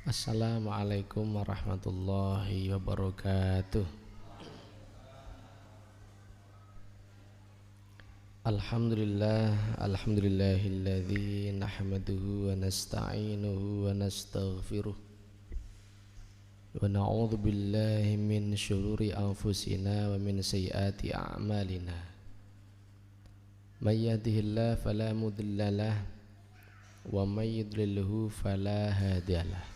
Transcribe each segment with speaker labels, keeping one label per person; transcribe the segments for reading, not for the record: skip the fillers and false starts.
Speaker 1: Assalamualaikum warahmatullahi wabarakatuh. Alhamdulillahilladzi nahmaduhu wa nasta'inuhu wa nastaghfiruh wa na'udzu billahi min syururi anfusina wa min sayyiati a'malina. May yahdihillahu fala mudhillalah wa may yudlilhu fala hadiyalah.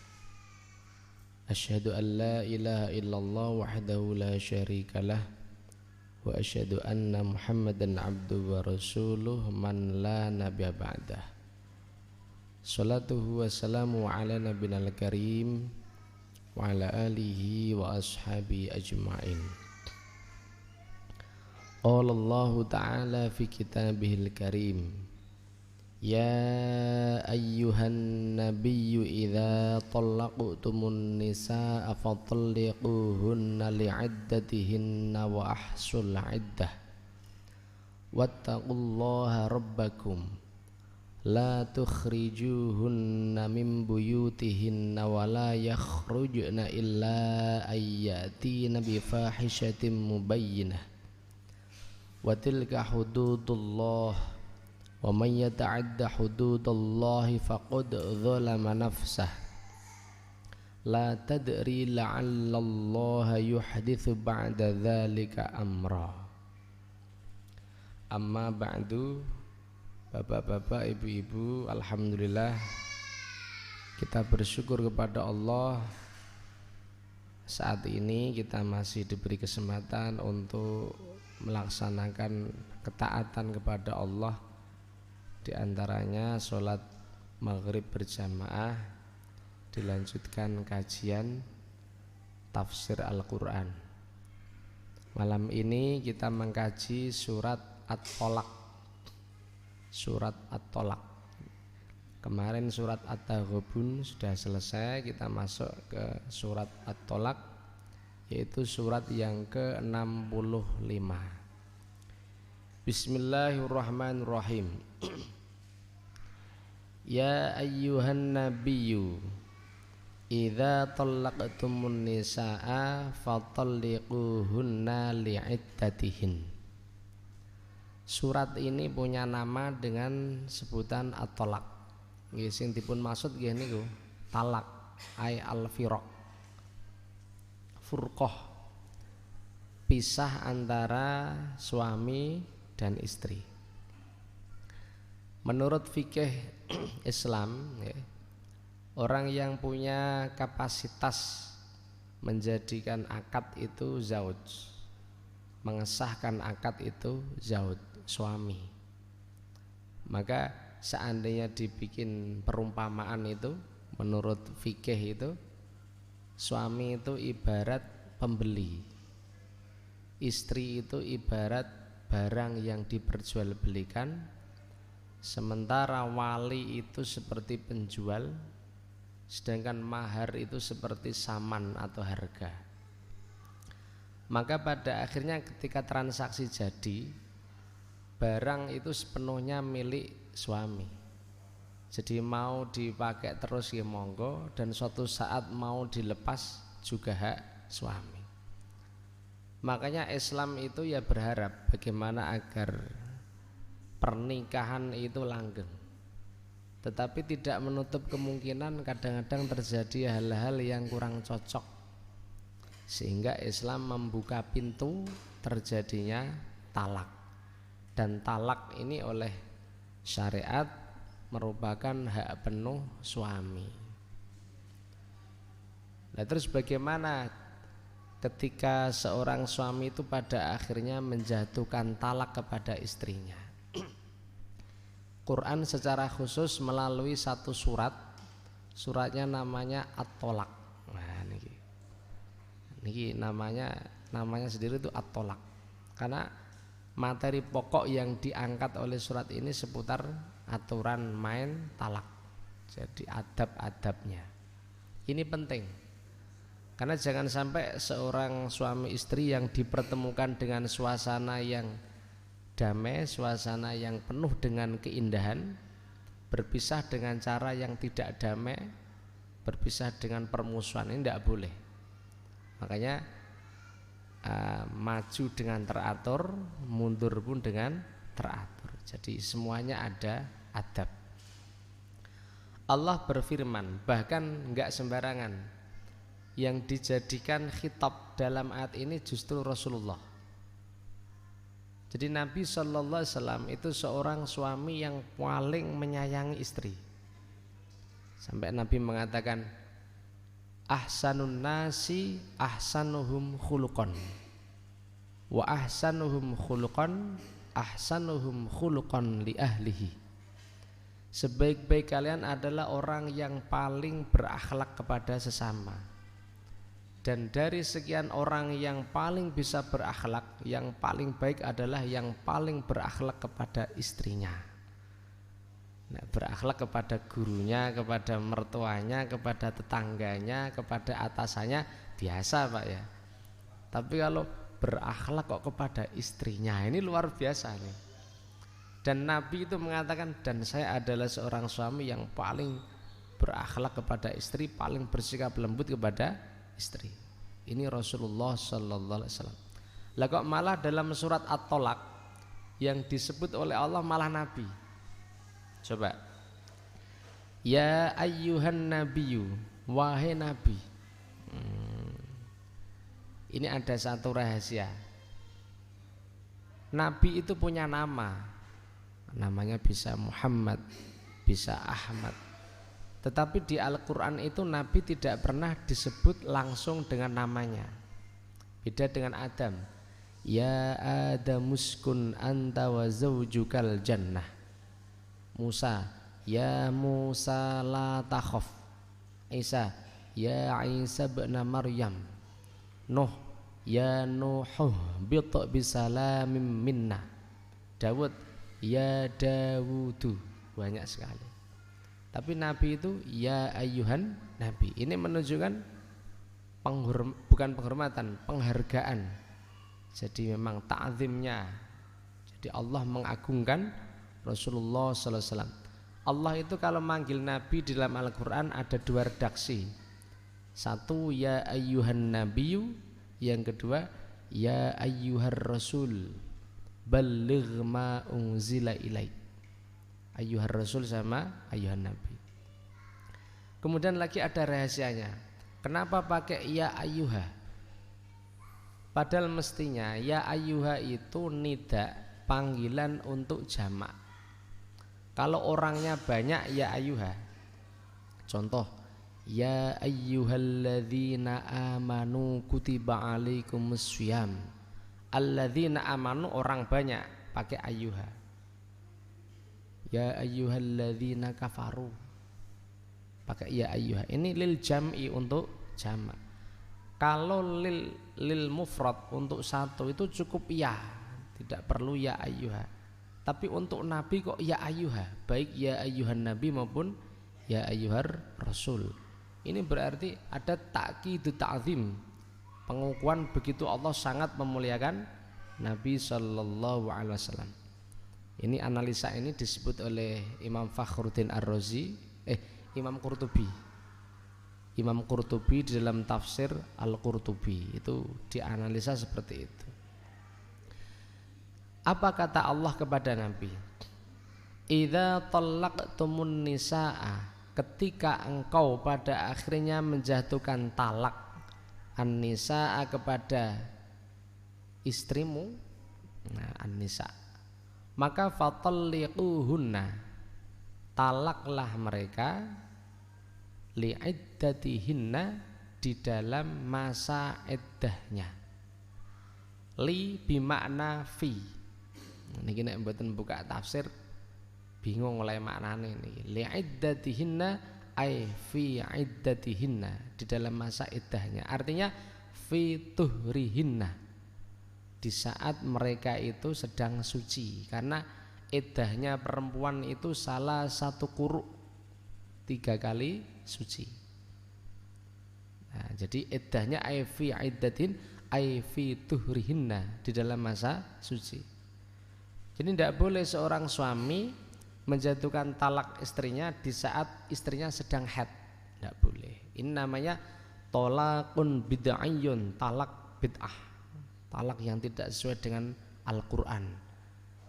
Speaker 1: Asyhadu an la ilaha illallah wahdahu la syarikalah wa asyhadu anna Muhammadan abduhu wa rasuluh man la nabiyya ba'dah. Salatuhu wa salamu ala nabiyil karim wa ala alihi wa ashabihi ajma'in. Qala Allah ta'ala fi kitabihil karim, ya ayyuhan nabiyyu idza talaqtumun nisaa fatalliquhunna li'iddatihinna wa ahsul 'iddah wattaqullaha rabbakum la tukhrijuhunna min buyutihinna wa la yakhrujna illa ayyatina bi fahishatin mubayyinah wa tilka hududullah wa man yata'adda hududallahi faqad dzalama nafsah la tadri la'allallaha yuhditsu ba'da dzalika amra. Amma ba'du, bapak-bapak, ibu-ibu, alhamdulillah kita bersyukur kepada Allah saat ini kita masih diberi kesempatan untuk melaksanakan ketaatan kepada Allah. Di antaranya sholat maghrib berjamaah, dilanjutkan kajian tafsir Al-Quran. Malam ini kita mengkaji surat At-Tolaq. Surat At-Tolaq. Kemarin surat At-Taghabun sudah selesai, kita masuk ke surat At-Tolaq, yaitu surat yang ke-65. Bismillahirrahmanirrahim. Ya ayyuhan nabiyyu idza talaqtumun nisaa fatalliquhunna li'iddatihin. Surat ini punya nama dengan sebutan at-talaq. Nggih sing dipun maksud nggih niku talak ai al-firaq. Furqah, pisah antara suami dan istri. Menurut fikih Islam, ya, orang yang punya kapasitas menjadikan akad itu zauj, mengesahkan akad itu zauj, suami. Maka seandainya dibikin perumpamaan itu, menurut fikih itu, suami itu ibarat pembeli, istri itu ibarat barang yang diperjualbelikan, sementara wali itu seperti penjual, sedangkan mahar itu seperti saman atau harga. Maka pada akhirnya ketika transaksi jadi, barang itu sepenuhnya milik suami. Jadi mau dipakai terus ya monggo, dan suatu saat mau dilepas juga hak suami. Makanya Islam itu ya berharap bagaimana agar pernikahan itu langgeng. Tetapi tidak menutup kemungkinan kadang-kadang terjadi hal-hal yang kurang cocok, sehingga Islam membuka pintu terjadinya talak. Dan talak ini oleh syariat merupakan hak penuh suami. Nah, terus bagaimana ketika seorang suami itu pada akhirnya menjatuhkan talak kepada istrinya? Quran secara khusus melalui satu surat, suratnya namanya At-Tolaq. Nah, niki namanya sendiri itu At-Tolaq. Karena materi pokok yang diangkat oleh surat ini seputar aturan main talak. Jadi adab-adabnya. Ini penting. Karena jangan sampai seorang suami istri yang dipertemukan dengan suasana yang damai, suasana yang penuh dengan keindahan, berpisah dengan cara yang tidak damai, berpisah dengan permusuhan, ini tidak boleh. Makanya maju dengan teratur, mundur pun dengan teratur. Jadi semuanya ada adab. Allah berfirman, bahkan enggak sembarangan, yang dijadikan khitab dalam ayat ini justru Rasulullah. Jadi Nabi Sallallahu Alaihi Wasallam itu seorang suami yang paling menyayangi istri. Sampai Nabi mengatakan, ahsanun nasi ahsanuhum khuluqan, wa ahsanuhum khuluqan ahsanuhum khuluqan li ahlihi. Sebaik-baik kalian adalah orang yang paling berakhlak kepada sesama. Dan dari sekian orang yang paling bisa berakhlak, yang paling baik adalah yang paling berakhlak kepada istrinya. Nah, berakhlak kepada gurunya, kepada mertuanya, kepada tetangganya, kepada atasannya biasa Pak ya. Tapi kalau berakhlak kok kepada istrinya, ini luar biasa nih. Dan Nabi itu mengatakan, dan saya adalah seorang suami yang paling berakhlak kepada istri, paling bersikap lembut kepada istri. Ini Rasulullah Sallallahu Alaihi Wasallam. Lah kok malah dalam surat At-Tolak yang disebut oleh Allah malah Nabi. Coba, ya ayyuhan nabiyyu, wahai Nabi. Ini ada satu rahasia. Nabi itu punya nama. Namanya bisa Muhammad, bisa Ahmad. Tetapi di Al-Quran itu Nabi tidak pernah disebut langsung dengan namanya. Beda dengan Adam. Ya Adamuskun anta wa zawjukal jannah. Musa, ya Musa la takhaf. Isa, ya Isa ibn Maryam. Nuh, ya Nuh bitu bisalamim minna. Dawud, ya Dawudu. Banyak sekali. Tapi Nabi itu ya ayyuhan Nabi. Ini menunjukkan bukan penghormatan, penghargaan. Jadi memang ta'zimnya. Jadi Allah mengagungkan Rasulullah sallallahu alaihi wasallam. Allah itu kalau manggil Nabi di dalam Al-Qur'an ada dua redaksi. Satu ya ayyuhan nabiyyu, yang kedua ya ayyuhar rasul balligh ma unzila ilaik. Ayyuhar rasul sama ayyuhan nabi. Kemudian lagi ada rahasianya. Kenapa pakai ya ayyuha? Padahal mestinya ya ayyuha itu nida, panggilan untuk jamak. Kalau orangnya banyak ya ayyuha. Contoh, ya ayyuhalladzina amanu kutiba alaikumussyiyam. Alladzina amanu orang banyak pakai ayyuha. Ya ayyuhalladzina kafaru pakai ya ayyuha. Ini lil jam'i, untuk jamak. Kalau lil mufrad untuk satu itu cukup ya, tidak perlu ya ayyuha. Tapi untuk Nabi kok ya ayyuha, baik ya ayyuhan Nabi maupun ya ayyuhar Rasul. Ini berarti ada ta'kidu ta'zim, pengukuhan begitu Allah sangat memuliakan Nabi Sallallahu Alaihi Wasallam. Ini analisa ini disebut oleh Imam Fakhruddin Ar-Razi, Imam Qurtubi. Imam Qurtubi di dalam tafsir Al-Qurtubi itu dianalisa seperti itu. Apa kata Allah kepada Nabi? Idza talaqtumun nisaa, ketika engkau pada akhirnya menjatuhkan talak an-nisaa kepada istrimu, nah an-nisa, maka fatalliquhunna, talaklah mereka li'iddatihinna, di dalam masa iddahnya. Li bimakna fi. Niki nek mboten buka tafsir bingung oleh maknane niki. Li'iddatihinna ay fi iddatihinna, di dalam masa iddahnya. Artinya fi tuhrihinna, di saat mereka itu sedang suci. Karena iddahnya perempuan itu salah satu quru, 3 kali suci. Nah, jadi iddahnya ay fi iddatin ay fi tuhrihinna, di dalam masa suci. Jadi tidak boleh seorang suami menjatuhkan talak istrinya di saat istrinya sedang haid, tidak boleh. Ini namanya tolakun bid'ayyun, talak bid'ah, talak yang tidak sesuai dengan Al-Qur'an.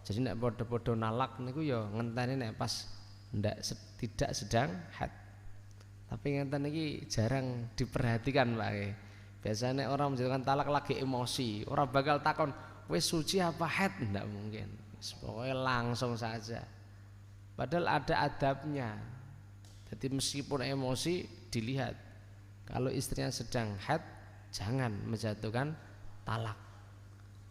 Speaker 1: Jadi nek podo-podo nalak niku ya ngenteni nek pas tidak sedang haid. Tapi ngenten iki jarang diperhatikan Pak. Biasanya orang menjatuhkan talak lagi emosi, orang bakal takon wis suci apa haid, ndak mungkin. Pokoknya langsung saja. Padahal ada adabnya. Jadi meskipun emosi dilihat. Kalau istrinya sedang haid jangan menjatuhkan talak.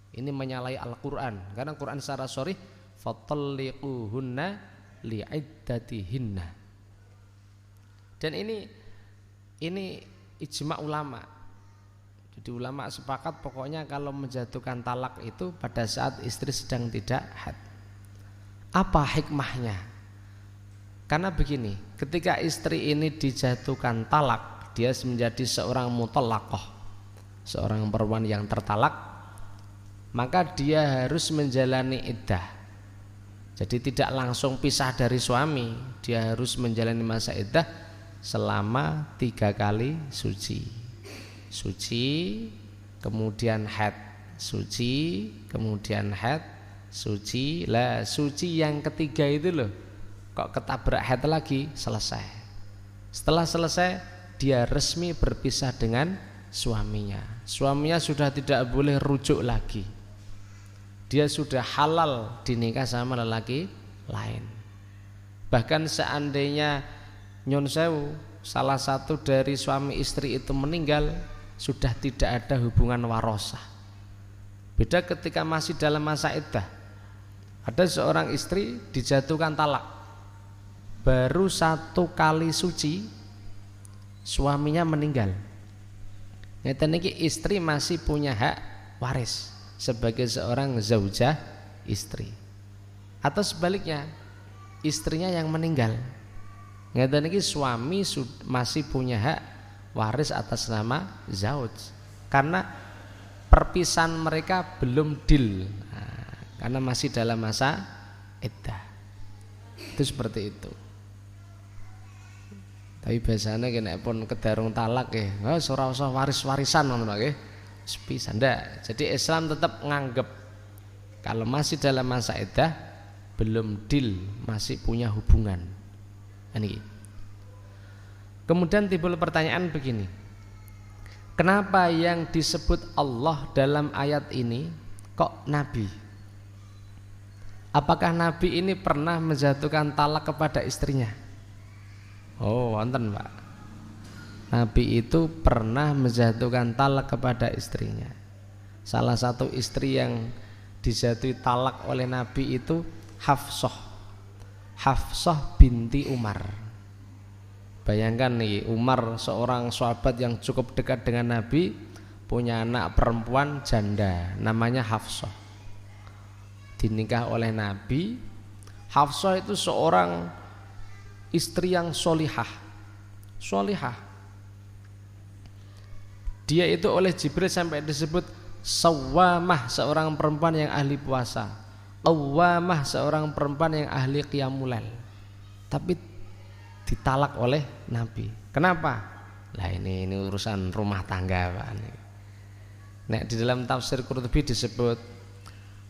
Speaker 1: Ini menyalahi Al-Qur'an. Karena Quran secara sharih fatalliquhunna li'iddatihinna. Dan ini ijma ulama. Jadi ulama sepakat pokoknya kalau menjatuhkan talak itu pada saat istri sedang tidak haid. Apa hikmahnya? Karena begini, ketika istri ini dijatuhkan talak, dia menjadi seorang mutallaqah, seorang perempuan yang tertalak, maka dia harus menjalani iddah. Jadi tidak langsung pisah dari suami, dia harus menjalani masa iddah selama 3 kali suci. Suci, kemudian haid, suci, kemudian haid, suci. Lah suci yang ketiga itu loh, kok ketabrak haid lagi, selesai. Setelah selesai dia resmi berpisah dengan suaminya. Suaminya sudah tidak boleh rujuk lagi. Dia sudah halal dinikah sama lelaki lain. Bahkan seandainya nyon sewu salah satu dari suami istri itu meninggal, sudah tidak ada hubungan warosah. Beda ketika masih dalam masa iddah. Ada seorang istri dijatuhkan talak, baru 1 kali suci suaminya meninggal. Ngeten iki istri masih punya hak waris sebagai seorang zaujah istri. Atau sebaliknya, istrinya yang meninggal. Ngeten iki suami masih punya hak waris atas nama zauj. Karena perpisahan mereka belum deal. Karena masih dalam masa iddah. Itu seperti itu. Tapi biasanya kena pun kedarung talak ya, ora usah waris-warisan ngono nggih. Sepisan ndak. Jadi Islam tetap nganggep kalau masih dalam masa iddah belum deal, masih punya hubungan. Ini. Kemudian timbul pertanyaan begini. Kenapa yang disebut Allah dalam ayat ini kok Nabi? Apakah Nabi ini pernah menjatuhkan talak kepada istrinya? Oh, wonten Pak. Nabi itu pernah menjatuhkan talak kepada istrinya. Salah satu istri yang dijatuhi talak oleh Nabi itu Hafsah. Hafsah binti Umar. Bayangkan nih, Umar seorang sahabat yang cukup dekat dengan Nabi, punya anak perempuan janda namanya Hafsah. Dinikah oleh Nabi. Hafsah itu seorang istri yang solihah. Dia itu oleh Jibril sampai disebut sawamah, seorang perempuan yang ahli puasa, qawwamah, seorang perempuan yang ahli qiyamul lail. Tapi ditalak oleh Nabi. Kenapa? Lah ini urusan rumah tangga Pak. Nek di dalam tafsir Qurtubi disebut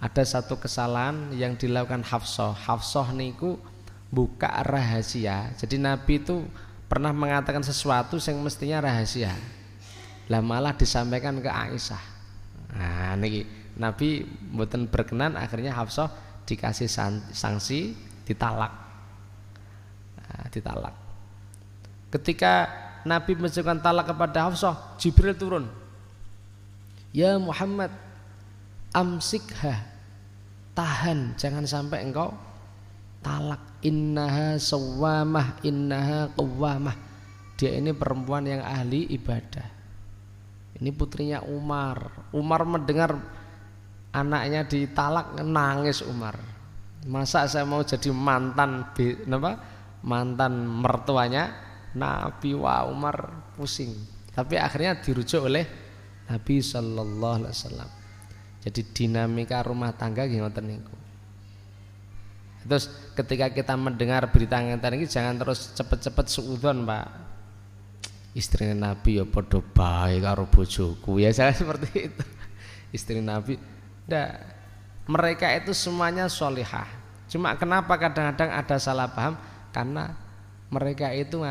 Speaker 1: ada satu kesalahan yang dilakukan Hafsah. Hafsah niku buka rahasia. Jadi Nabi itu pernah mengatakan sesuatu yang mestinya rahasia, lah malah disampaikan ke Aisyah. Nah niki Nabi mboten berkenan, akhirnya Hafsah dikasih sanksi, ditalak. Nah, ditalak. Ketika Nabi menjatuhkan talak kepada Hafsah, Jibril turun. Ya Muhammad, amsikha, tahan, jangan sampai engkau talak. Innaha sawamah, innaha qawwamah. Dia ini perempuan yang ahli ibadah. Ini putrinya Umar. Umar mendengar anaknya ditalak, nangis Umar. Masa saya mau jadi mantan mertuanya Nabi? Wah, Umar pusing. Tapi akhirnya dirujuk oleh Nabi sallallahu alaihi wasallam. Jadi dinamika rumah tangga nggih ngoten niku. Terus ketika kita mendengar berita ngeten iki jangan terus cepet-cepet suudzon, Pak. istrinya Nabi ya padha bae karo bojoku ya, jangan seperti itu. Istri Nabi ndak, mereka itu semuanya sholihah. Cuma kenapa kadang-kadang ada salah paham, karena mereka itu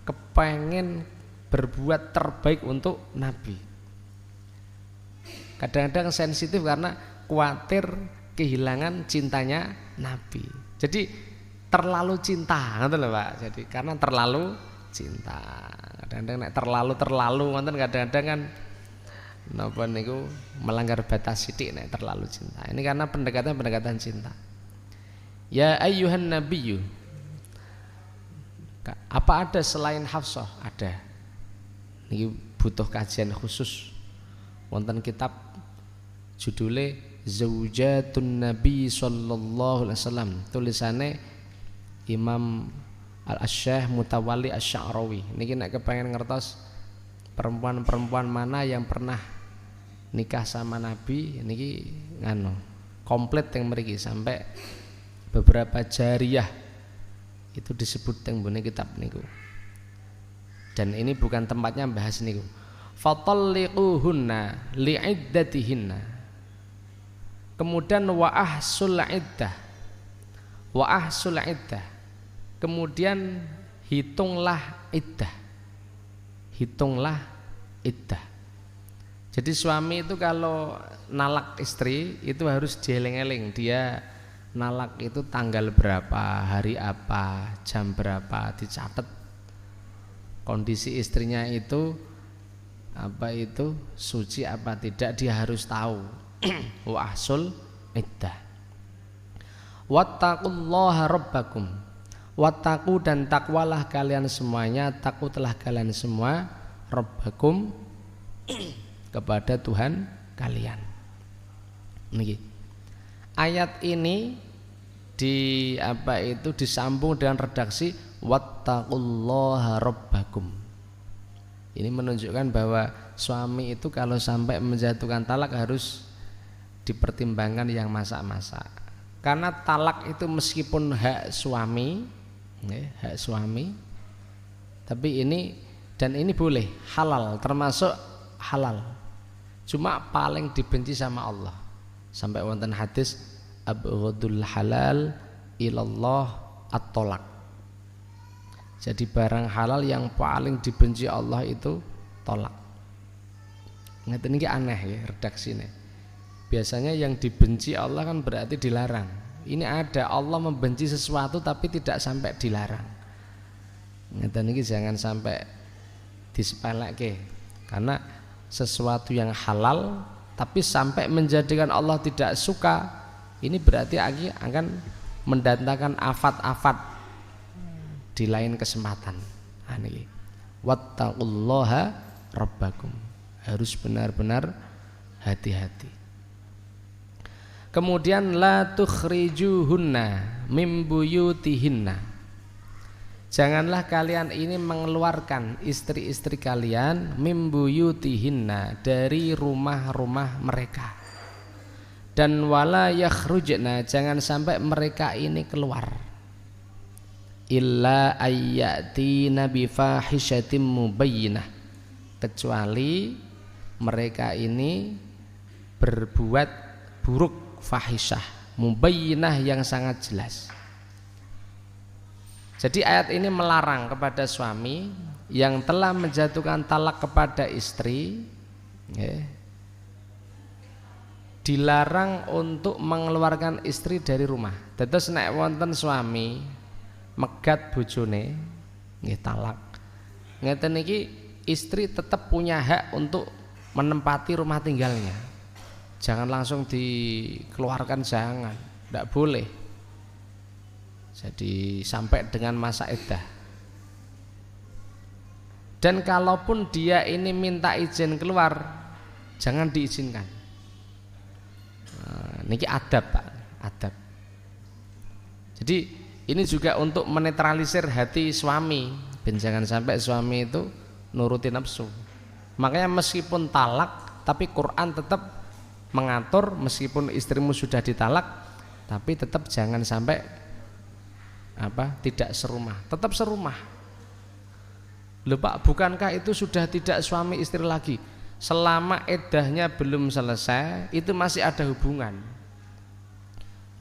Speaker 1: kepengen berbuat terbaik untuk Nabi. Kadang-kadang sensitif karena khawatir kehilangan cintanya Nabi. Jadi terlalu cinta, ngoten lho Pak. Jadi karena terlalu cinta. Kadang-kadang nek terlalu ngoten kadang-kadang kan napa niku melanggar batas sithik nek terlalu cinta. Ini karena pendekatan cinta. Ya ayyuhan nabiyyu. Apa ada selain Hafsah? Ada. Niki butuh kajian khusus. Wonten kitab judule Zaujatun Nabi sallallahu alaihi wasallam, tulisane Imam Al-Syekh Mutawalli Asy-Sya'rawi. Niki nek kepengen ngertos perempuan-perempuan mana yang pernah nikah sama Nabi, niki komplit yang mriki sampai beberapa jariyah itu disebut teng bune kitab niku. Dan ini bukan tempatnya bahas niku. Fatalliquhunna li'iddatihinna. Kemudian wa ahsul iddah. Kemudian hitunglah iddah. Jadi suami itu kalau nalak istri itu harus dieling-eling, dia nalak itu tanggal berapa, hari apa, jam berapa, dicatat. Kondisi istrinya itu suci apa tidak, dia harus tahu. Wa ahsul iddah. Wattaqullaha rabbakum. Wattaqu, dan takwalah kalian semuanya, takutlah kalian semua, rabbakum, kepada Tuhan kalian. Niki. Ayat ini disambung dengan redaksi wattaqullaha rabbakum. Ini menunjukkan bahwa suami itu kalau sampai menjatuhkan talak harus dipertimbangkan yang masak-masak. Karena talak itu meskipun hak suami, tapi ini boleh, halal, termasuk halal. Cuma paling dibenci sama Allah. Sampai wonten hadis abghadul halal ilallah at-tolak. Jadi barang halal yang paling dibenci Allah itu tolak. Ngeten iki aneh ya redaksine. Biasanya yang dibenci Allah kan berarti dilarang. Ini ada Allah membenci sesuatu tapi tidak sampai dilarang. Ngeten iki jangan sampai disepelekke. Karena sesuatu yang halal tapi sampai menjadikan Allah tidak suka, ini berarti akan mendatangkan afat-afat di lain kesempatan. Niki wattaqullaha rabbakum, harus benar-benar hati-hati. Kemudian la tukhrijuhunna mim buyutihinna. Janganlah kalian ini mengeluarkan istri-istri kalian mim buyutihinna, dari rumah-rumah mereka. Dan wala yakhrujna, jangan sampai mereka ini keluar illa ayyatina bi fahishatin mubayyinah, kecuali mereka ini berbuat buruk, fahisyah mubayyinah yang sangat jelas. Jadi ayat ini melarang kepada suami yang telah menjatuhkan talak kepada istri, dilarang untuk mengeluarkan istri dari rumah. Terus nek wonten suami megat bojone nggih talak, ngeten iki istri tetap punya hak untuk menempati rumah tinggalnya. Jangan langsung dikeluarkan, jangan, tidak boleh. Jadi sampai dengan masa iddah. Dan kalaupun dia ini minta izin keluar, jangan diizinkan. Niki adab Pak, adab. Jadi ini juga untuk menetralisir hati suami, dan jangan sampai suami itu nuruti nafsu. Makanya meskipun talak, tapi Quran tetap mengatur, meskipun istrimu sudah ditalak, tapi tetap jangan sampai tidak serumah, tetap serumah. Loh Pak, bukankah itu sudah tidak suami istri lagi? Selama iddahnya belum selesai itu masih ada hubungan.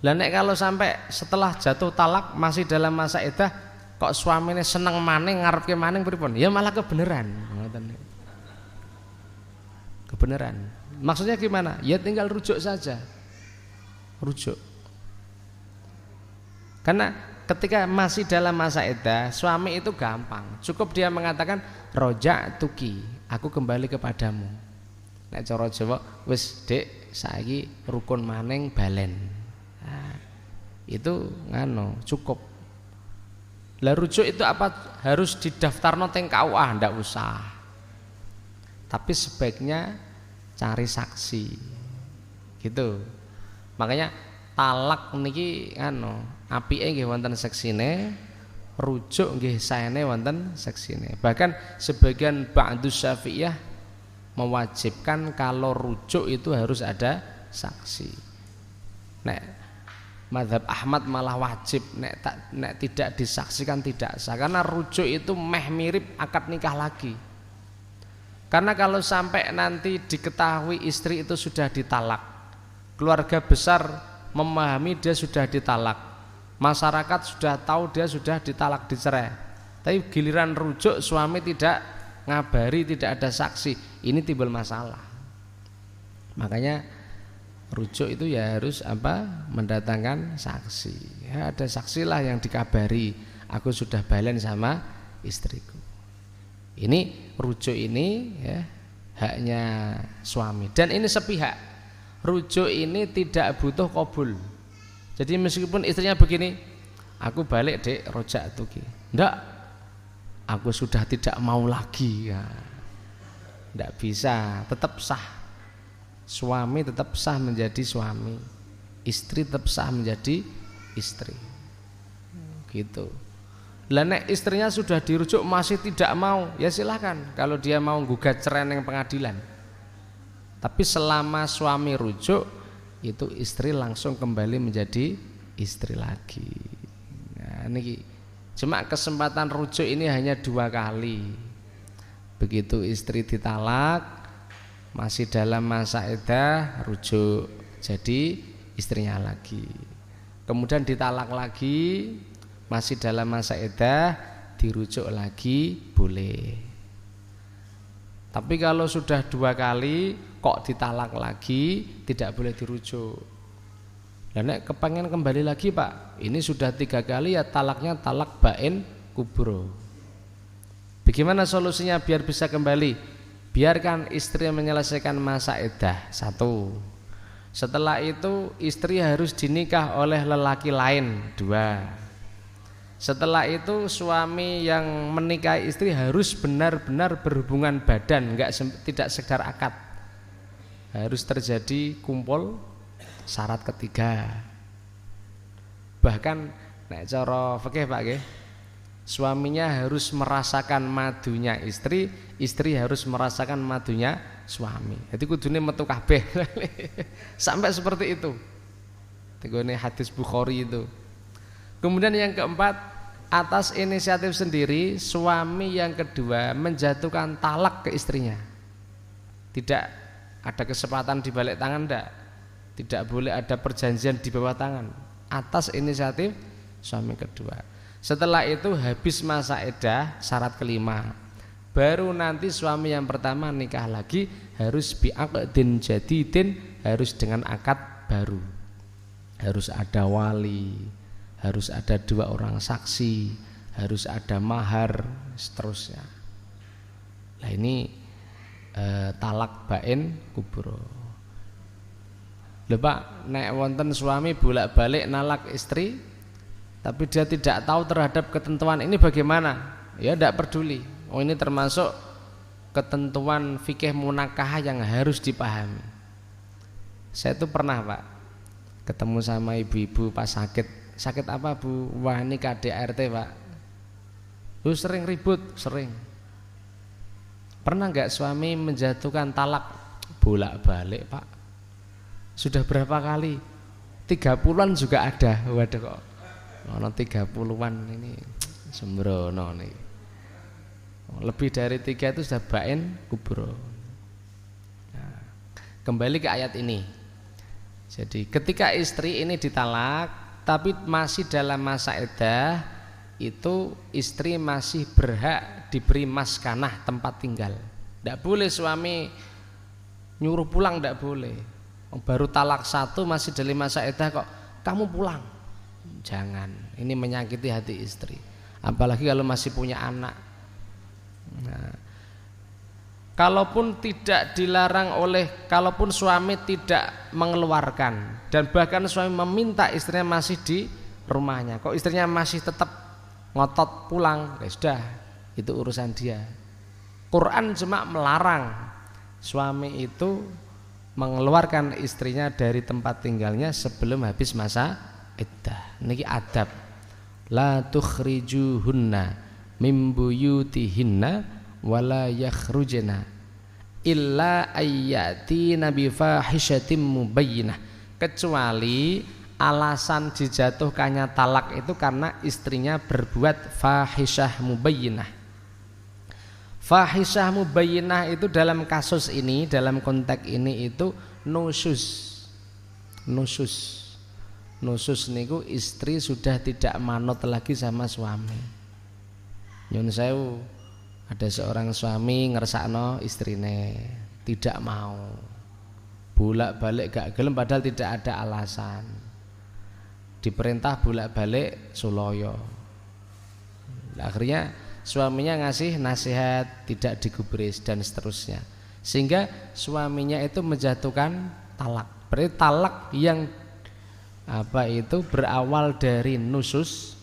Speaker 1: Lah nek kalau sampai setelah jatuh talak masih dalam masa iddah kok suaminya seneng maning ngarepke maning pripun? Ya malah kebenaran. Kebenaran. Maksudnya gimana? Ya tinggal rujuk saja. Rujuk. Karena ketika masih dalam masa iddah, suami itu gampang. Cukup dia mengatakan roja'tuki, aku kembali kepadamu. Nek cara Jawa, wis Dik, saiki rukun maning balen. Nah, itu cukup. Lah rujuk itu apa? Harus didaftarno teng KUA, ndak usah. Tapi sebaiknya cari saksi. Gitu. Makanya talak niki apike nggih wonten seksine, rujuk nggih saene wonten seksine. Bahkan sebagian ba'du Syafi'iyah mewajibkan kalau rujuk itu harus ada saksi. Nek mazhab Ahmad malah wajib, nek tidak disaksikan tidak sah. Karena rujuk itu meh mirip akad nikah lagi. Karena kalau sampai nanti diketahui istri itu sudah ditalak, keluarga besar memahami dia sudah ditalak, masyarakat sudah tahu dia sudah ditalak dicerai, tapi giliran rujuk suami tidak ngabari, tidak ada saksi, ini timbul masalah. Makanya rujuk itu ya harus mendatangkan saksi. Ya, ada saksilah yang dikabari aku sudah balen sama istriku. Ini rujuk ini ya haknya suami dan ini sepihak. Rujuk ini tidak butuh qabul. Jadi meskipun istrinya begini, aku balik Dek, roja'tuki. Ndak, aku sudah tidak mau lagi ya. Ndak bisa, tetap sah. Suami tetap sah menjadi suami, istri tetap sah menjadi istri. Gitu. Lah nek istrinya sudah dirujuk masih tidak mau, ya silakan. Kalau dia mau gugat cerai nang pengadilan. Tapi selama suami rujuk itu istri langsung kembali menjadi istri lagi. Nah, niki cuma kesempatan rujuk ini hanya 2 kali. Begitu istri ditalak masih dalam masa iddah rujuk jadi istrinya lagi. Kemudian ditalak lagi masih dalam masa iddah dirujuk lagi boleh. Tapi kalau sudah 2 kali kok ditalak lagi tidak boleh dirujuk. Dan nek kepengen kembali lagi Pak, ini sudah 3 kali ya talaknya talak bain kubro. Bagaimana solusinya biar bisa kembali? Biarkan istri menyelesaikan masa iddah 1. Setelah itu istri harus dinikah oleh lelaki lain 2. Setelah itu suami yang menikahi istri harus benar-benar berhubungan badan, tidak sekedar akad. Harus terjadi kumpul. Syarat ketiga. Bahkan nek cara fikih Pak nggih, suaminya harus merasakan madunya istri, istri harus merasakan madunya suami. Jadi kudune metu kabeh. Sampai seperti itu. Tegone hadis Bukhari itu. Kemudian yang keempat, atas inisiatif sendiri suami yang kedua menjatuhkan talak ke istrinya. Tidak ada kesempatan di balik tangan, tidak boleh ada perjanjian di bawah tangan. Atas inisiatif suami kedua. Setelah itu habis masa iddah, syarat kelima. Baru nanti suami yang pertama nikah lagi harus bi'aqdin jadidin, harus dengan akad baru. Harus ada wali, harus ada 2 orang saksi, harus ada mahar, seterusnya. Nah ini talak bain kubro. Lho Pak, nek wonten suami bolak-balik nalak istri, tapi dia tidak tahu terhadap ketentuan ini bagaimana? Ya tidak peduli. Oh ini termasuk ketentuan fikih munakahah yang harus dipahami. Saya itu pernah Pak ketemu sama ibu-ibu pas sakit. Sakit apa Bu? Wah ini KDRT Pak. Lu sering ribut? Sering. Pernah nggak suami menjatuhkan talak? Bolak-balik Pak. Sudah berapa kali? 30-an juga ada. Waduh kok ono 30-an ini sembrono nih. Lebih dari 3 itu sudah bain kubro. Nah, kembali ke ayat ini. Jadi ketika istri ini ditalak tapi masih dalam masa iddah, itu istri masih berhak diberi maskanah tempat tinggal. Tidak boleh suami nyuruh pulang, tidak boleh. Baru talak 1 masih dalam masa iddah kok kamu pulang. Jangan, ini menyakiti hati istri. Apalagi kalau masih punya anak. Nah, kalaupun tidak dilarang kalaupun suami tidak mengeluarkan dan bahkan suami meminta istrinya masih di rumahnya, kok istrinya masih tetap ngotot pulang, ya sudah, itu urusan dia. Quran cuma melarang suami itu mengeluarkan istrinya dari tempat tinggalnya sebelum habis masa iddah. Niki adab. La tukhrijuhunna mim buyutihinna wala yakhrujna illa ayyati nabi fahishatim mubayyinah, kecuali alasan dijatuhkannya talak itu karena istrinya berbuat fahisyah mubayyinah. Fahisyah mubayyinah itu dalam kasus ini, dalam konteks ini itu nusus niku istri sudah tidak manut lagi sama suami. Nyun sewu, ada seorang suami ngersakno istrine tidak mau, bolak-balik gak gelem padahal tidak ada alasan, diperintah bolak-balik suloyo. Akhirnya suaminya ngasih nasihat tidak digubris dan seterusnya, sehingga suaminya itu menjatuhkan talak. Berarti talak yang berawal dari nusus,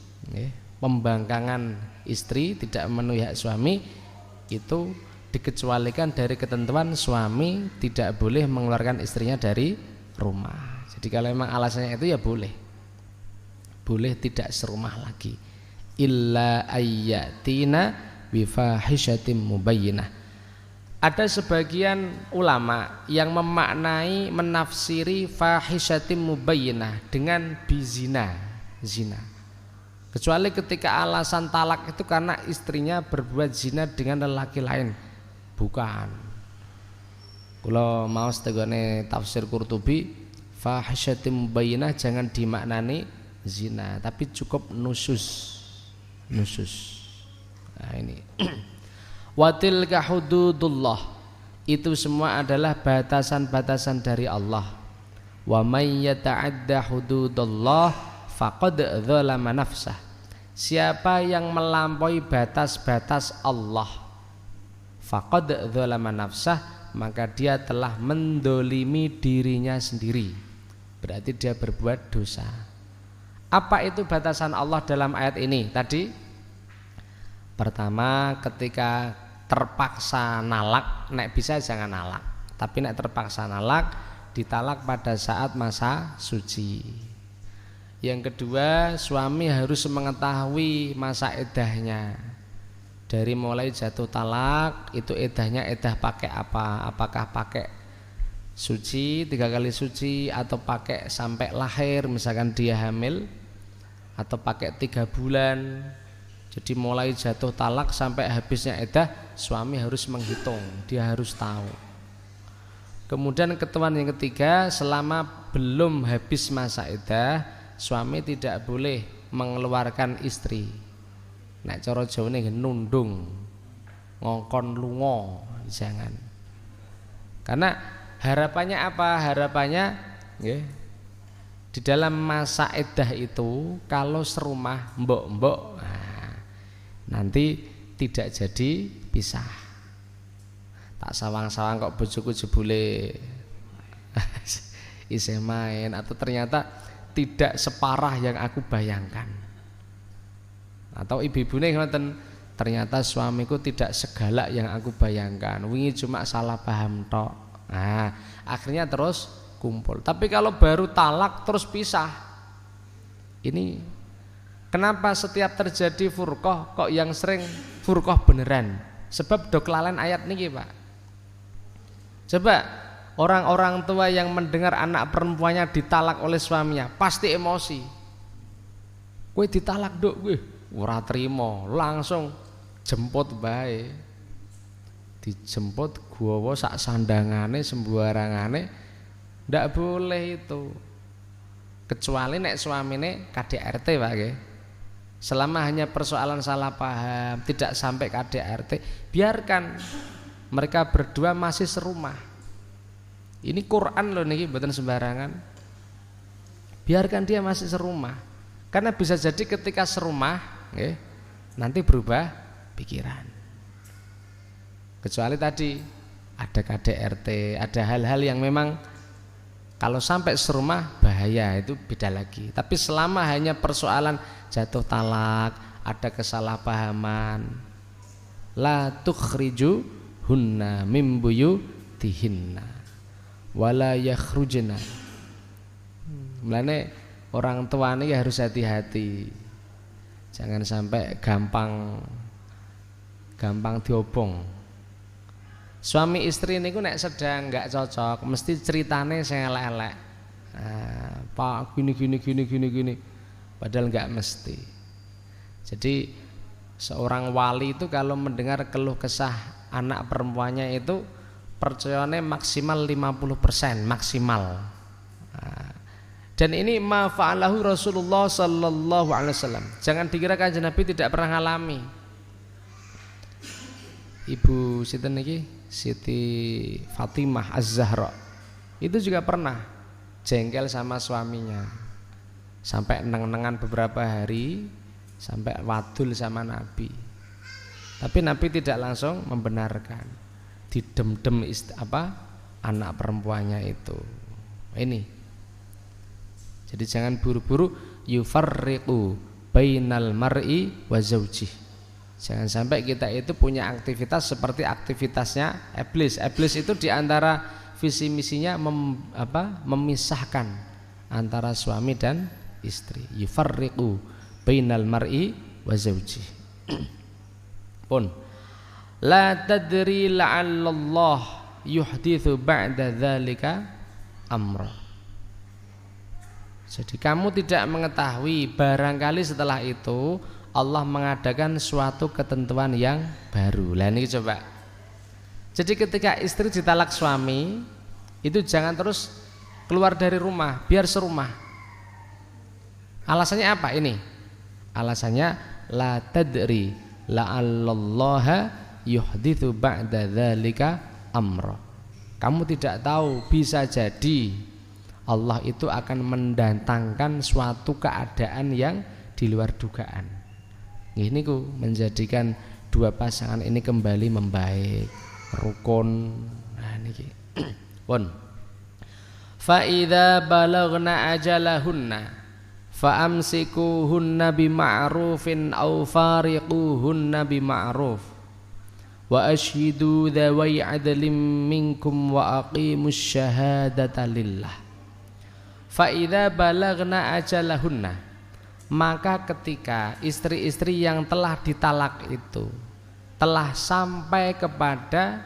Speaker 1: pembangkangan istri tidak memenuhi hak suami, itu dikecualikan dari ketentuan suami tidak boleh mengeluarkan istrinya dari rumah. Jadi kalau memang alasannya itu ya boleh tidak serumah lagi. Illa ayyatina bifahishatim mubayyinah. Ada sebagian ulama yang memaknai, menafsiri fahishatim mubayyinah dengan bizina, zina. Kecuali ketika alasan talak itu karena istrinya berbuat zina dengan lelaki lain. Bukan. Kalau mau setegone tafsir Qurtubi, fahishatim mubayyinah jangan dimaknani zina, tapi cukup nusus. Nah ini. Watilka hududullah, itu semua adalah batasan-batasan dari Allah. Wa may yata'adda hududallah faqad dzalama nafsah. Siapa yang melampaui batas-batas Allah, faqad dzalama nafsah, maka dia telah mendolimi dirinya sendiri. Berarti dia berbuat dosa. Apa itu batasan Allah dalam ayat ini? Tadi pertama, ketika terpaksa nalak, nek bisa jangan nalak. Tapi nek terpaksa nalak, ditalak pada saat masa suci. Yang kedua, suami harus mengetahui masa iddahnya. Dari mulai jatuh talak, itu iddahnya iddah pakai apa? Apakah pakai suci 3 kali suci, atau pakai sampai lahir misalkan dia hamil, atau pakai 3 bulan. Jadi mulai jatuh talak sampai habisnya iddah, suami harus menghitung, dia harus tahu. Kemudian ketentuan yang ketiga, selama belum habis masa iddah, suami tidak boleh mengeluarkan istri. Nek cara Jawane nundung, ngongkon lunga, jangan. Karena harapannya apa? Harapannya di dalam masa iddah itu kalau serumah mbok-mbok, nanti tidak jadi pisah. Tak sawang-sawang kok bojoku jebule isih main, atau ternyata tidak separah yang aku bayangkan. Atau ibu-ibune ngoten, ternyata suamiku tidak segalak yang aku bayangkan. Wingi cuma salah paham tok. Nah, akhirnya terus kumpul. Tapi kalau baru talak terus pisah, ini kenapa setiap terjadi furqah kok yang sering furqah beneran? Sebab do kelalen ayat niki, Pak. Coba orang-orang tua yang mendengar anak perempuannya ditalak oleh suaminya pasti emosi. Kowe ditalak, Duk, kowe ora trimo, langsung jemput bae. Dijemput guwa sak sandangane sembarangane ndak boleh itu. Kecuali nek suamine KDRT Pak nggih. Selama hanya persoalan salah paham, tidak sampai KDRT, biarkan mereka berdua masih serumah. Ini Quran loh niki mboten sembarangan. Biarkan dia masih serumah. Karena bisa jadi ketika serumah, nanti berubah pikiran. Kecuali tadi ada KDRT, ada hal-hal yang memang kalau sampai serumah bahaya, itu beda lagi. Tapi selama hanya persoalan jatuh talak, ada kesalahpahaman, la tukhriju hunna mim buyutihinna wala yakhrujna. Mulane orang tua ini harus hati-hati. Jangan sampai gampang diobong. Suami istri niku nek sedang nggak cocok, mesti ceritane sing elek-elek. Pak gini. Padahal nggak mesti. Jadi seorang wali itu kalau mendengar keluh kesah anak perempuannya itu percayane maksimal 50% maksimal. Dan ini ma fa'alahu Rasulullah sallallahu alaihi wasallam. Jangan dikira Kanjeng Nabi tidak pernah ngalami. Ibu sinten niki? Siti Fatimah Az-Zahra itu juga pernah jengkel sama suaminya sampai neng-nengan beberapa hari, sampai wadul sama Nabi. Tapi Nabi tidak langsung membenarkan, didem-dem anak perempuannya itu. Ini jadi jangan buru-buru yufarriqu bainal mar'i wa zaujih. Jangan sampai kita itu punya aktivitas seperti aktivitasnya iblis. Iblis itu diantara visi misinya memisahkan antara suami dan istri. Yufarriqu bainal mar'i wa zawji. Pun la tadri la'allallah yuhditsu ba'da dzalika amra. Jadi kamu tidak mengetahui, barangkali setelah itu Allah mengadakan suatu ketentuan yang baru. Lah ini coba. Jadi ketika istri ditalak suami, itu jangan terus keluar dari rumah, biar serumah. Alasannya apa ini? Alasannya la tadri la'allallaha yuhditsu ba'da dzalika amra. Kamu tidak tahu, bisa jadi Allah itu akan mendatangkan suatu keadaan yang di luar dugaan. Ini ku menjadikan dua pasangan ini kembali membaik, rukun. Nah niki. Pun. Fa idza balagna ajalahunna fa amsikuhunna bima'rufin aw fariquhunna bima'ruf wa ashhidu dzawai 'adlin minkum wa aqimus syahadata lillah. Fa idza balagna ajalahunna, maka ketika istri-istri yang telah ditalak itu telah sampai kepada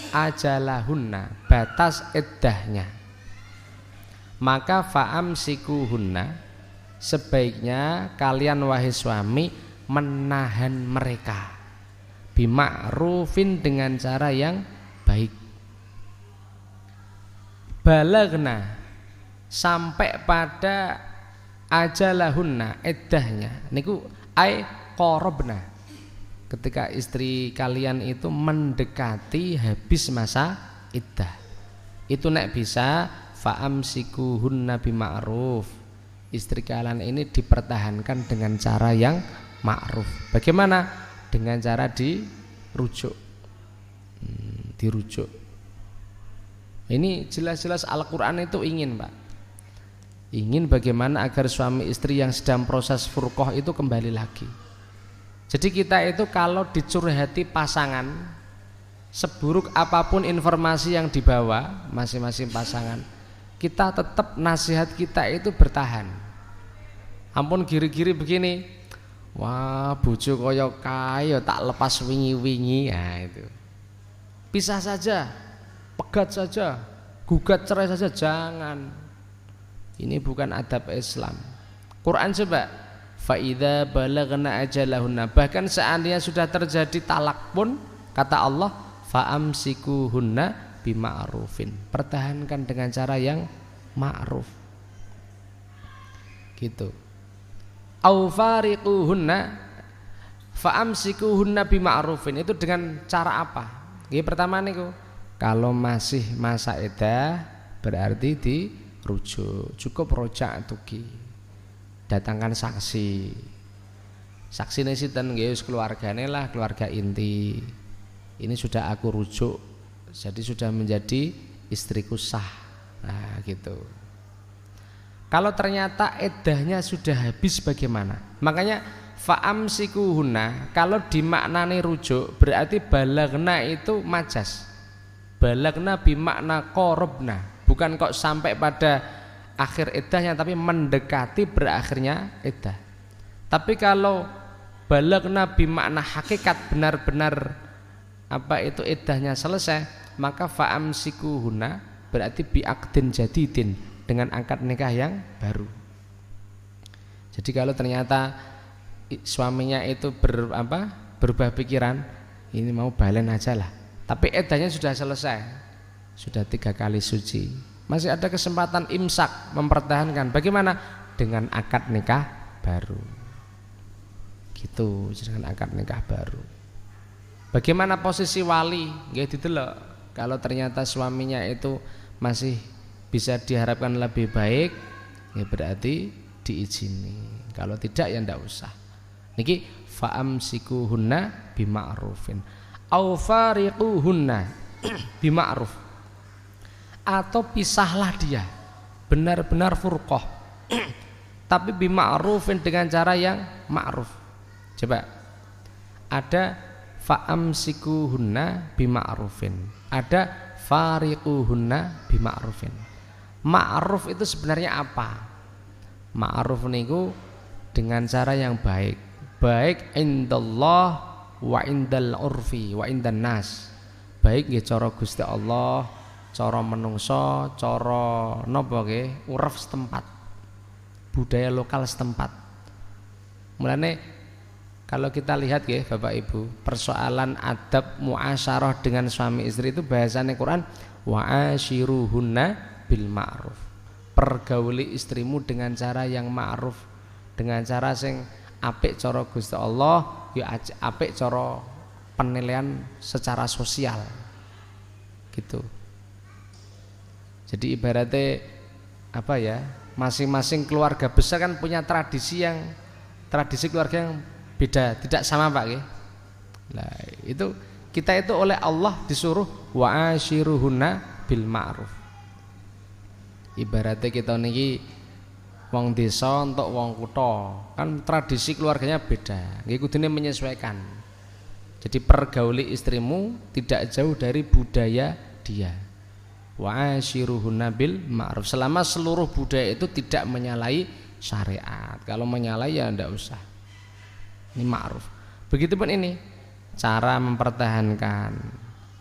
Speaker 1: ajalahunna, batas iddahnya, maka fa'amsikuhunna, sebaiknya kalian wahai suami menahan mereka bima'rufin, dengan cara yang baik. Balagna, sampai pada ajalahunna, iddahnya niku ai qarabna, ketika istri kalian itu mendekati habis masa iddah, itu nek bisa fa'amsikuhunna bima'ruf, istri kalian ini dipertahankan dengan cara yang ma'ruf. Bagaimana? Dengan cara dirujuk. Ini jelas-jelas Al-Quran itu ingin, Pak, ingin bagaimana agar suami istri yang sedang proses furqah itu kembali lagi. Jadi kita itu kalau dicurhati pasangan, seburuk apapun informasi yang dibawa masing-masing pasangan, kita tetap nasihat kita itu bertahan. Ampun giri-giri begini, wah bojo kaya kaya tak lepas wingi-wingi, ya itu. Pisah saja, pegat saja, gugat cerai saja, jangan. Ini bukan adab Islam. Quran coba, fa idza balagna ajalahunna, bahkan seandainya sudah terjadi talak pun kata Allah fa amsikuhunna bima'rufin, pertahankan dengan cara yang ma'ruf gitu. Au fariquhunna fa amsikuhunna bima'rufin, itu dengan cara apa? Nggih, pertama niku kalau masih masa iddah berarti dirujuk, cukup rojak tuki, datangkan saksi. Saksine sinten nggih, keluargane lah, keluarga inti. Ini sudah aku rujuk, jadi sudah menjadi istriku sah. Nah gitu. Kalau ternyata iddahnya sudah habis bagaimana? Makanya fa'amsikuhunna kalau dimaknani rujuk berarti balagna itu majas. Balagna bimakna qarabna, bukan kok sampai pada akhir iddahnya tapi mendekati berakhirnya iddah. Tapi kalau balagna bimakna hakikat, benar-benar apa itu iddahnya selesai, maka fa'amsikuhunna berarti bi'aqdin jadidin, dengan akad nikah yang baru. Jadi kalau ternyata suaminya itu berubah pikiran, ini mau balen aja lah, tapi iddahnya sudah selesai, sudah 3 kali suci, masih ada kesempatan imsak, mempertahankan. Bagaimana? Dengan akad nikah baru gitu, dengan akad nikah baru. Bagaimana posisi wali? Nggih didelok. Kalau ternyata suaminya itu masih bisa diharapkan lebih baik, ya berarti diizini. Kalau tidak ya ndak usah. Niki fa'amsikuhunna bima'rufin au fariquhunna bima'ruf, atau pisahlah dia, benar-benar furqah tapi bima'rufin, dengan cara yang ma'ruf. Coba, ada fa'amsikuhunna bima'rufin, ada fariquhunna bima'rufin. Ma'ruf itu sebenarnya apa? Ma'ruf niku dengan cara yang baik, baik indallah wa indal urfi wa indan nas. Baik nggih cara Gusti Allah, cara menungso, cara napa nggih, uruf setempat, budaya lokal setempat. Mulane kalau kita lihat nggih Bapak Ibu, persoalan adab muasyarah dengan suami istri itu bahasane Quran wa ashiruhunna bil ma'ruf. Pergauli istrimu dengan cara yang ma'ruf, dengan cara sing apik cara Gusti Allah, ya apik cara penilaian secara sosial gitu. Jadi ibaratnya apa ya, masing-masing keluarga besar kan punya tradisi keluarga yang beda, tidak sama Pak nggih. Nah, itu kita itu oleh Allah disuruh wa ashiruhunna bil ma'ruf. Ibaratnya kita niki wong desa untuk wong kutha, kan tradisi keluarganya beda, nggih kudune menyesuaikan. Jadi pergauli istrimu tidak jauh dari budaya dia. Wa ashiruhunna bil ma'ruf, selama seluruh budaya itu tidak menyalahi syariat. Kalau menyalahi ya ndak usah. Ini ma'ruf. Begitupun ini cara mempertahankan,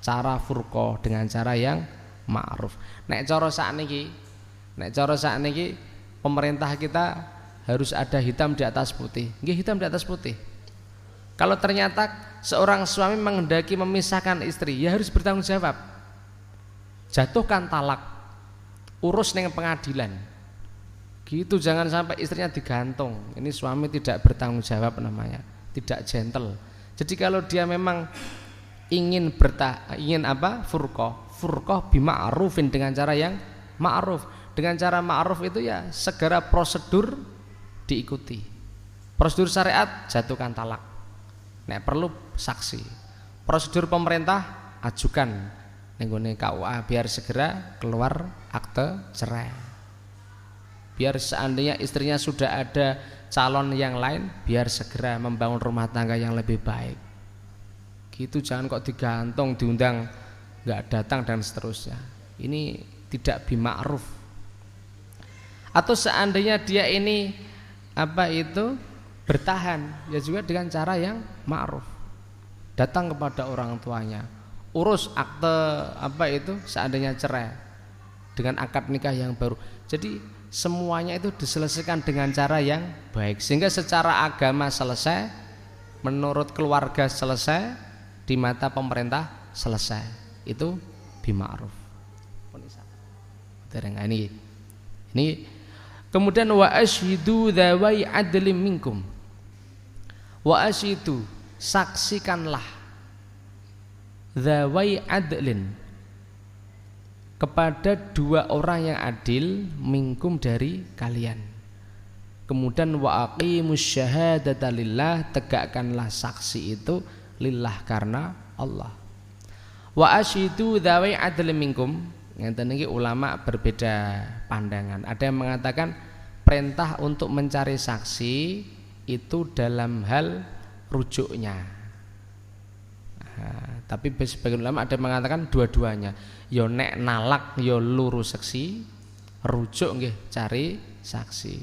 Speaker 1: cara furqah dengan cara yang ma'ruf. Nek cara sakniki pemerintah kita harus ada hitam di atas putih. Nggih, hitam di atas putih. Kalau ternyata seorang suami menghendaki memisahkan istri, ya harus bertanggung jawab. Jatuhkan talak, urus dengan pengadilan. Gitu, jangan sampai istrinya digantung. Ini suami tidak bertanggung jawab namanya, tidak gentle. Jadi kalau dia memang ingin furqah bima'rufin, dengan cara yang ma'ruf. Dengan cara ma'ruf itu ya segera prosedur diikuti. Prosedur syariat, jatuhkan talak. Nek perlu saksi. Prosedur pemerintah, ajukan nenggone KUA biar segera keluar akte cerai. Biar seandainya istrinya sudah ada calon yang lain, biar segera membangun rumah tangga yang lebih baik. Gitu, jangan kok digantung, diundang nggak datang dan seterusnya. Ini tidak bima'ruf. Atau seandainya dia ini bertahan, ya juga dengan cara yang ma'ruf. Datang kepada orang tuanya, urus akte seandainya cerai dengan akad nikah yang baru. Jadi semuanya itu diselesaikan dengan cara yang baik, sehingga secara agama selesai, menurut keluarga selesai, di mata pemerintah selesai. Itu bima'ruf. Ini kemudian wa asyhidu dzawai adlim minkum. Wa asyhidu, saksikanlah, dzawai adlin, kepada dua orang yang adil, minkum, dari kalian. Kemudian wa aqimus syahadata lillah, tegakkanlah saksi itu lillah, karena Allah. Wa asyhidu dzawai adlin minkum. Ngeten iki ulama berbeda pandangan. Ada yang mengatakan perintah untuk mencari saksi itu dalam hal rujuknya. Tapi sebagian ulama ada yang mengatakan dua-duanya. Yo nek nalak yo luru saksi, rujuk nggih cari saksi.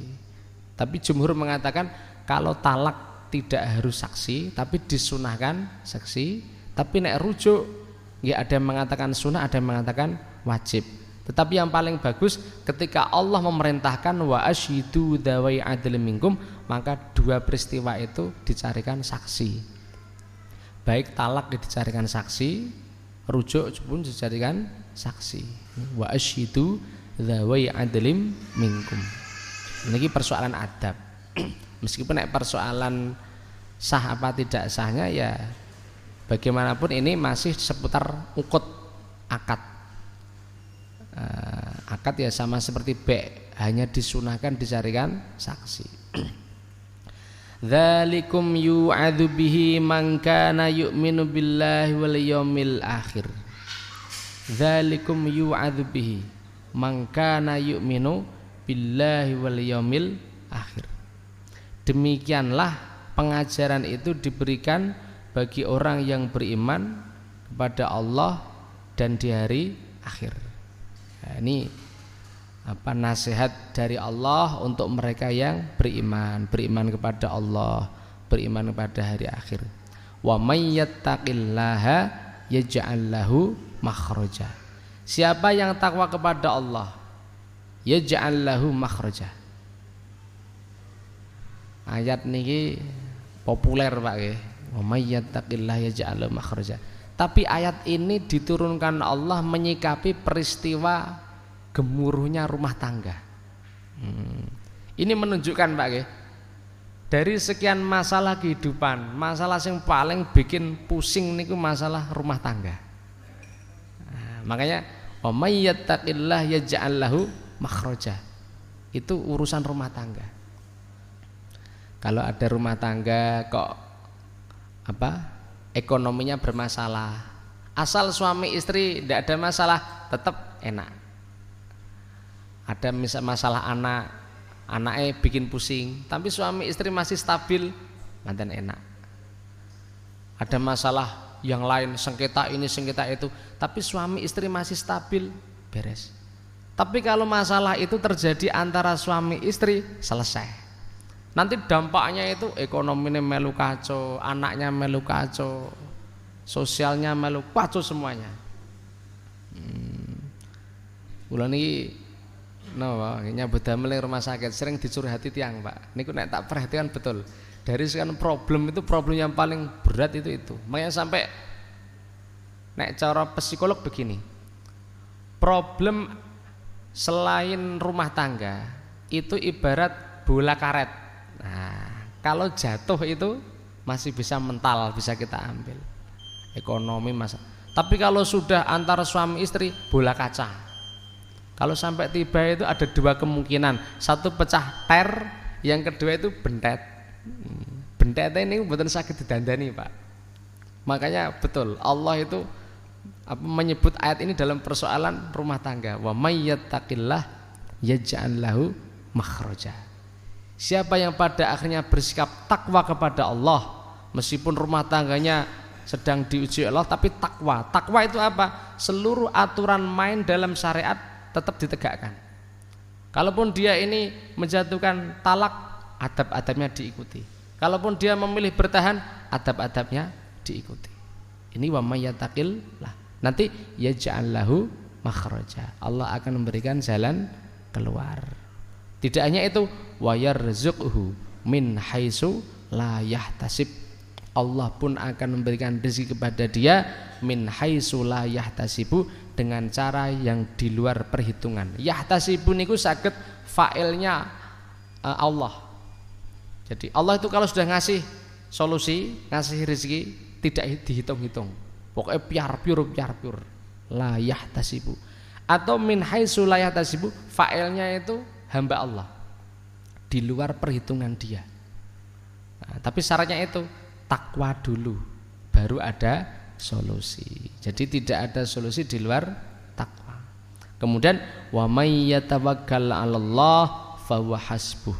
Speaker 1: Tapi jumhur mengatakan kalau talak tidak harus saksi, tapi disunahkan saksi. Tapi nek rujuk, nggih ada yang mengatakan sunah, ada yang mengatakan wajib. Tetapi yang paling bagus ketika Allah memerintahkan wa asyhidu dzawai adlin minkum, maka dua peristiwa itu dicarikan saksi. Baik talak dicarikan saksi, rujuk pun dicarikan saksi. Wa asyhidu dzawai adlin minkum. Ini persoalan adab. Meskipun persoalan sah apa tidak sahnya, ya bagaimanapun ini masih seputar ukut akad. Akad ya sama seperti hanya disunahkan dicarikan saksi. Dzalikum yu'adzu bihi man kana yu'minu billahi wal yaumil akhir. Dzalikum yu'adzu bihi man kana yu'minu billahi wal yaumil akhir. Demikianlah pengajaran itu diberikan bagi orang yang beriman kepada Allah dan di hari akhir. Nah, ini nasihat dari Allah untuk mereka yang beriman kepada Allah, beriman kepada hari akhir. Wa may yattaqillaha yaj'al lahu makhraja. Siapa yang takwa kepada Allah, yaj'al lahu makhraja. Ayat niki populer Pak nggih. Wa may yattaqillaha yaj'al lahu makhraja. Tapi ayat ini diturunkan Allah menyikapi peristiwa gemuruhnya rumah tangga. Ini menunjukkan Pak nggih, dari sekian masalah kehidupan, masalah yang paling bikin pusing niku masalah rumah tangga. Makanya wa may yattaqillah yaj'al lahu makhraja. Itu urusan rumah tangga. Kalau ada rumah tangga kok ekonominya bermasalah, asal suami istri tidak ada masalah, tetap enak. Ada masalah anaknya bikin pusing, tapi suami istri masih stabil, mantan enak. Ada masalah yang lain, sengketa ini sengketa itu, tapi suami istri masih stabil, beres. Tapi kalau masalah itu terjadi antara suami istri, selesai. Nanti dampaknya itu ekonominya melu kacau, anaknya melu kacau, sosialnya melu kacau semuanya. Bulan ini nyambut damel rumah sakit sering dicurhati tiang Pak. Niku nek tak perhatikan betul. Dari sekian problem itu problem yang paling berat itu. Makanya sampai nek cara psikolog begini. Problem selain rumah tangga itu ibarat bola karet. Nah, kalau jatuh itu masih bisa mental, bisa kita ambil. Ekonomi masa. Tapi kalau sudah antara suami istri, bola kaca. Kalau sampai tiba itu ada dua kemungkinan. Satu pecah ter, yang kedua itu bentet. Bentetnya ini bukan sakit didandani Pak. Makanya betul Allah itu menyebut ayat ini dalam persoalan rumah tangga. Wa may yattaqillah yaj'al lahu makhraja. Siapa yang pada akhirnya bersikap takwa kepada Allah, meskipun rumah tangganya sedang diuji Allah, tapi takwa. Takwa itu apa? Seluruh aturan main dalam syariat tetap ditegakkan. Kalaupun dia ini menjatuhkan talak, adab-adabnya diikuti. Kalaupun dia memilih bertahan, adab-adabnya diikuti. Ini wa may yattaqillah. Nanti yaj'al lahu makhraja. Allah akan memberikan jalan keluar. Tidak hanya itu, wa yarzuqhu min haitsu la yahtasib. Allah pun akan memberikan rezeki kepada dia min haitsu la yahtasibu, dengan cara yang di luar perhitungan. Yahtasibu niku saged fa'ilnya Allah. Jadi Allah itu kalau sudah ngasih solusi, ngasih rezeki tidak dihitung-hitung. Pokoknya piar-piur la yahtasibu. Atau min haitsu la yahtasibu, fa'ilnya itu hamba Allah, di luar perhitungan dia. Nah, tapi syaratnya itu takwa dulu, baru ada solusi. Jadi tidak ada solusi di luar takwa. Kemudian wa may yatawakkal 'alallah fahuwa hasbuh.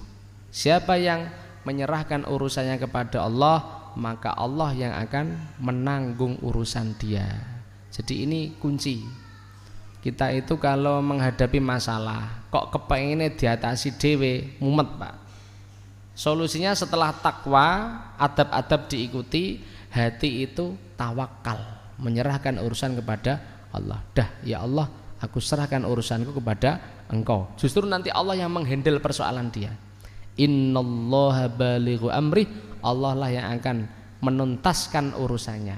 Speaker 1: Siapa yang menyerahkan urusannya kepada Allah, maka Allah yang akan menanggung urusan dia. Jadi ini kunci. Kita itu kalau menghadapi masalah kok kepengennya diatasi dewe, mumet Pak. Solusinya setelah takwa, adab-adab diikuti, hati itu tawakal, menyerahkan urusan kepada Allah. Dah ya Allah, aku serahkan urusanku kepada Engkau. Justru nanti Allah yang menghandle persoalan dia. Innallaha balighu amri, Allah lah yang akan menuntaskan urusannya.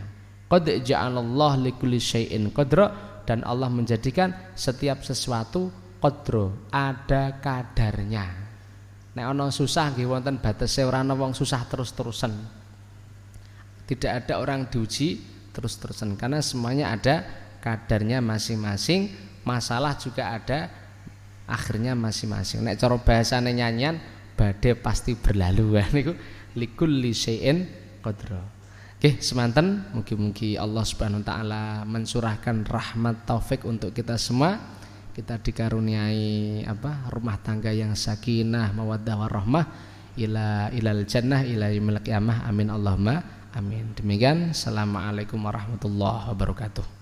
Speaker 1: Qad ja'alallahu likulli syai'in qadra, dan Allah menjadikan setiap sesuatu qadra, ada kadarnya. Nek ana susah nggih wonten batese, ora ana wong susah terus-terusan. Tidak ada orang diuji terus-terusan, karena semuanya ada kadarnya masing-masing. Masalah juga ada akhirnya masing-masing. Nek cara bahasane nyanyian, badhe pasti berlalu. Niku likulli syai'in qadra. Oke, semanten, mugi-mugi Allah Subhanahu wa taala mencurahkan rahmat taufik untuk kita semua. Kita dikaruniai rumah tangga yang sakinah, mawaddah warahmah ilal jannah ila yaumil qiyamah. Amin Allahumma amin. Demikian, assalamualaikum warahmatullahi wabarakatuh.